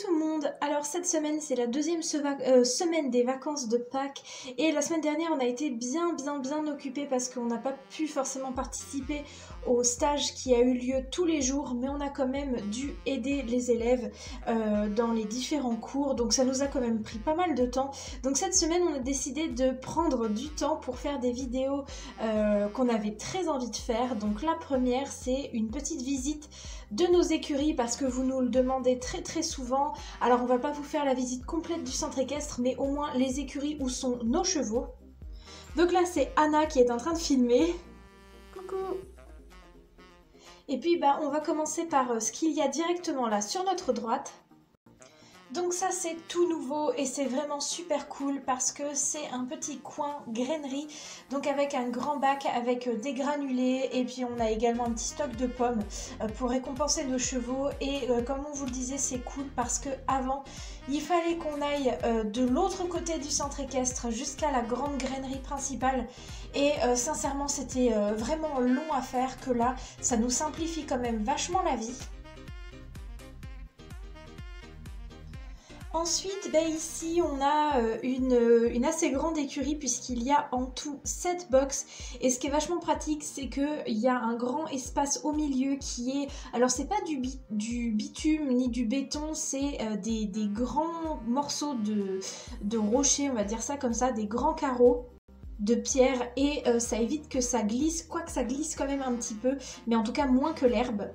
tout le monde. Alors cette semaine c'est la deuxième semaine des vacances de Pâques et la semaine dernière on a été bien occupés parce qu'on n'a pas pu forcément participer au stage qui a eu lieu tous les jours, mais on a quand même dû aider les élèves dans les différents cours, donc ça nous a quand même pris pas mal de temps. Donc cette semaine on a décidé de prendre du temps pour faire des vidéos qu'on avait très envie de faire. Donc la première c'est une petite visite de nos écuries parce que vous nous le demandez très souvent. Alors on va pas vous faire la visite complète du centre équestre, mais au moins les écuries où sont nos chevaux. Donc là c'est Anna qui est en train de filmer. Coucou. Et puis on va commencer par ce qu'il y a directement là sur notre droite. Donc ça c'est tout nouveau et c'est vraiment super cool parce que c'est un petit coin grainerie, donc avec un grand bac avec des granulés, et puis on a également un petit stock de pommes pour récompenser nos chevaux. Et comme on vous le disait, c'est cool parce que avant il fallait qu'on aille de l'autre côté du centre équestre jusqu'à la grande grainerie principale, et sincèrement c'était vraiment long à faire, que là ça nous simplifie quand même vachement la vie. Ensuite, ici on a une assez grande écurie puisqu'il y a en tout 7 box, et ce qui est vachement pratique c'est qu'il y a un grand espace au milieu qui est, alors c'est pas du bitume ni du béton, c'est des grands morceaux de rochers, on va dire ça comme ça, des grands carreaux de pierre, et ça évite que ça glisse, quoique ça glisse quand même un petit peu, mais en tout cas moins que l'herbe.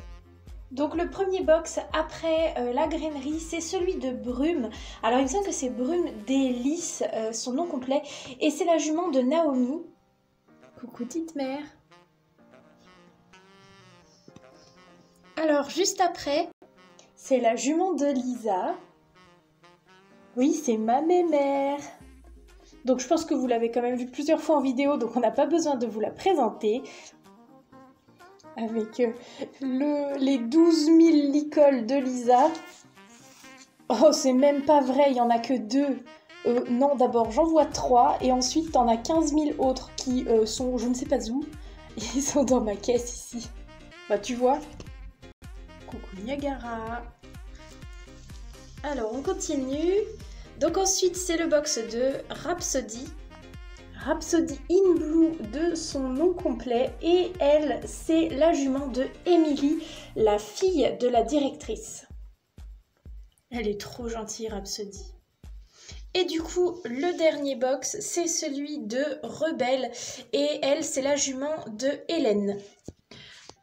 Donc le premier box après la grainerie, c'est celui de Brume. Alors il me semble que c'est Brume des Lys, son nom complet, et c'est la jument de Naomi. Coucou petite mère. Alors juste après, c'est la jument de Lisa. Oui, c'est ma mémère. Donc je pense que vous l'avez quand même vue plusieurs fois en vidéo, donc on n'a pas besoin de vous la présenter. Avec les 12 000 licoles de Lisa. Oh, c'est même pas vrai, il n'y en a que 2. Non, d'abord, j'en vois 3, et ensuite, t'en as 15 000 autres qui sont, je ne sais pas où. Ils sont dans ma caisse ici. Tu vois. Coucou Niagara. Alors, on continue. Donc ensuite, c'est le box de Rhapsody. Rhapsody in Blue de son nom complet, et elle c'est la jument de Emily, la fille de la directrice. Elle est trop gentille Rhapsody. Et du coup le dernier box c'est celui de Rebelle, et elle c'est la jument de Hélène.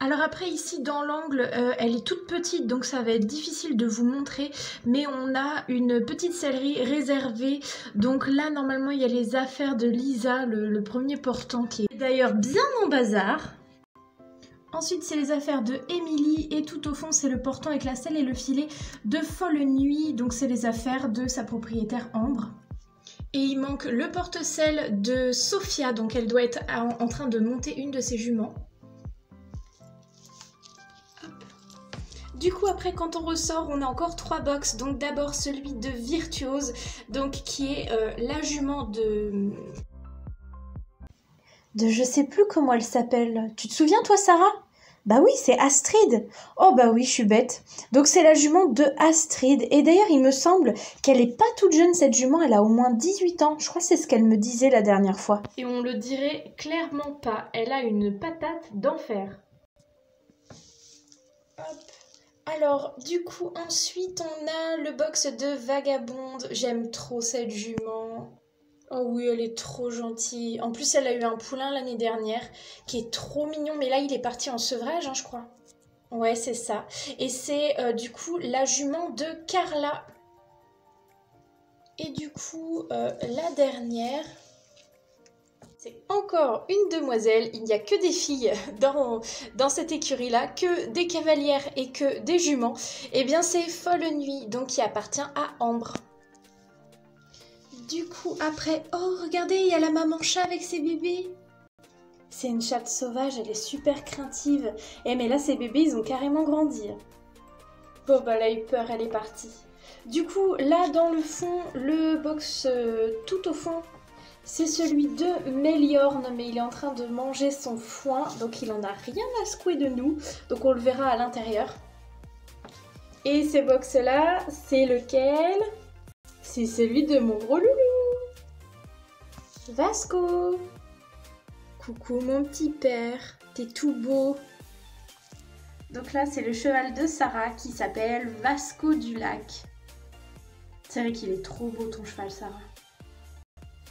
Alors après ici dans l'angle, elle est toute petite donc ça va être difficile de vous montrer, mais on a une petite sellerie réservée. Donc là normalement il y a les affaires de Lisa, le premier portant qui est d'ailleurs bien en bazar. Ensuite c'est les affaires de Emily, et tout au fond c'est le portant avec la selle et le filet de Folle Nuit, donc c'est les affaires de sa propriétaire Ambre. Et il manque le porte-selle de Sophia, donc elle doit être en train de monter une de ses juments. Du coup après quand on ressort on a encore 3 box, donc d'abord celui de Virtuose, donc qui est la jument de je sais plus comment elle s'appelle. Tu te souviens toi Sarah? Bah oui, c'est Astrid. Oh bah oui, je suis bête. Donc c'est la jument de Astrid, et d'ailleurs il me semble qu'elle est pas toute jeune cette jument, elle a au moins 18 ans, je crois que c'est ce qu'elle me disait la dernière fois. Et on le dirait clairement pas, elle a une patate d'enfer. Hop. Alors, du coup, ensuite, on a le box de Vagabonde. J'aime trop cette jument. Oh oui, elle est trop gentille. En plus, elle a eu un poulain l'année dernière qui est trop mignon. Mais là, il est parti en sevrage, je crois. Ouais, c'est ça. Et c'est du coup la jument de Carla. Et du coup, la dernière... c'est encore une demoiselle, il n'y a que des filles dans cette écurie-là, que des cavalières et que des juments. Et bien c'est Folle Nuit, donc qui appartient à Ambre. Du coup après, oh regardez, il y a la maman chat avec ses bébés. C'est une chatte sauvage, elle est super craintive. Eh mais là ces bébés ils ont carrément grandi. Bon bah elle a eu peur, elle est partie. Du coup là dans le fond, le box tout au fond, c'est celui de Méliorne, mais il est en train de manger son foin, donc il en a rien à secouer de nous, donc on le verra à l'intérieur. Et ces box-là, c'est lequel? C'est celui de mon gros loulou, Vasco. Coucou mon petit père, t'es tout beau. Donc là, c'est le cheval de Sarah qui s'appelle Vasco du Lac. C'est vrai qu'il est trop beau ton cheval, Sarah.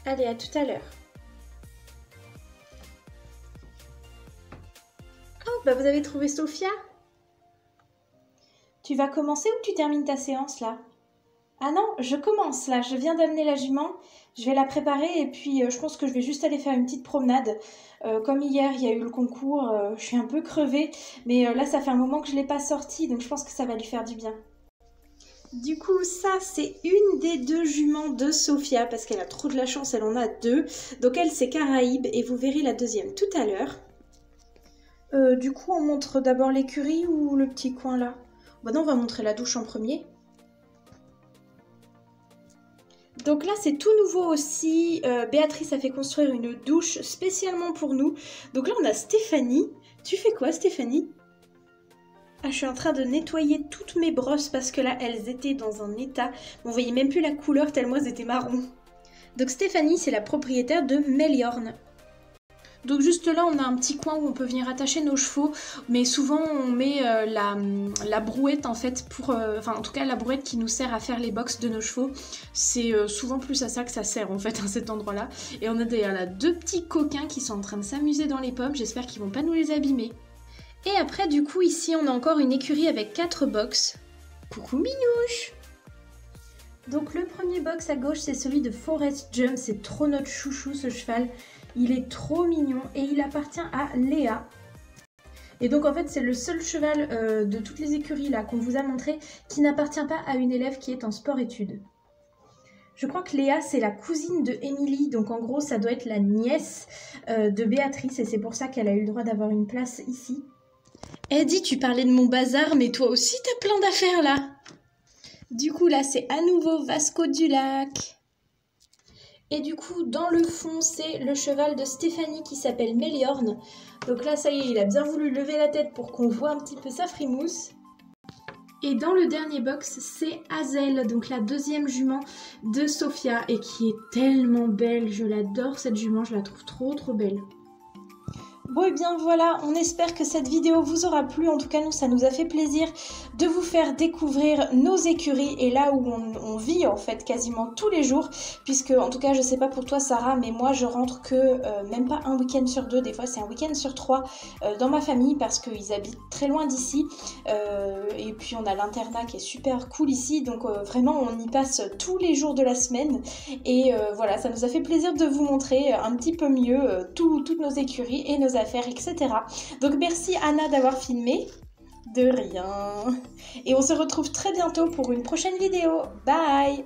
Allez, à tout à l'heure. Oh, bah vous avez trouvé Sophia? Tu vas commencer ou tu termines ta séance là? Ah non, je commence là, je viens d'amener la jument, je vais la préparer et puis je pense que je vais juste aller faire une petite promenade. Comme hier, il y a eu le concours, je suis un peu crevée, mais là ça fait un moment que je ne l'ai pas sortie, donc je pense que ça va lui faire du bien. Du coup, ça c'est une des 2 juments de Sophia, parce qu'elle a trop de la chance, elle en a 2. Donc elle c'est Caraïbe et vous verrez la deuxième tout à l'heure. Du coup, on montre d'abord l'écurie ou le petit coin là? Bah non, on va montrer la douche en premier. Donc là, c'est tout nouveau aussi. Béatrice a fait construire une douche spécialement pour nous. Donc là, on a Stéphanie. Tu fais quoi, Stéphanie? Ah, je suis en train de nettoyer toutes mes brosses parce que là, elles étaient dans un état. On voyait même plus la couleur tellement elles étaient marron. Donc Stéphanie, c'est la propriétaire de Meliorn. Donc juste là, on a un petit coin où on peut venir attacher nos chevaux, mais souvent on met la brouette en fait pour... Enfin en tout cas la brouette qui nous sert à faire les box de nos chevaux, c'est souvent plus à ça que ça sert en fait à cet endroit-là. Et on a d'ailleurs là 2 petits coquins qui sont en train de s'amuser dans les pommes, j'espère qu'ils vont pas nous les abîmer. Et après du coup ici on a encore une écurie avec 4 box. Coucou Minouche! Donc le premier box à gauche c'est celui de Forest Jump, c'est trop notre chouchou ce cheval. Il est trop mignon et il appartient à Léa. Et donc en fait c'est le seul cheval de toutes les écuries là qu'on vous a montré qui n'appartient pas à une élève qui est en sport-études. Je crois que Léa c'est la cousine de Émilie, donc en gros ça doit être la nièce de Béatrice et c'est pour ça qu'elle a eu le droit d'avoir une place ici. Eddie, tu parlais de mon bazar mais toi aussi t'as plein d'affaires là. Du coup là c'est à nouveau Vasco du Lac. Et du coup, dans le fond, c'est le cheval de Stéphanie qui s'appelle Meliorn. Donc là, ça y est, il a bien voulu lever la tête pour qu'on voit un petit peu sa frimousse. Et dans le dernier box, c'est Hazel, donc la deuxième jument de Sophia, et qui est tellement belle. Je l'adore cette jument, je la trouve trop belle. Bon et bien voilà, on espère que cette vidéo vous aura plu. En tout cas, nous, ça nous a fait plaisir de vous faire découvrir nos écuries et là où on vit en fait quasiment tous les jours. Puisque, en tout cas, je sais pas pour toi Sarah, mais moi je rentre que même pas un week-end sur 2, des fois c'est un week-end sur 3 dans ma famille parce qu'ils habitent très loin d'ici. Et puis on a l'internat qui est super cool ici, donc vraiment on y passe tous les jours de la semaine. Et voilà, ça nous a fait plaisir de vous montrer un petit peu mieux toutes nos écuries et nos affaires, etc. Donc merci Anna d'avoir filmé. De rien. Et on se retrouve très bientôt pour une prochaine vidéo. Bye!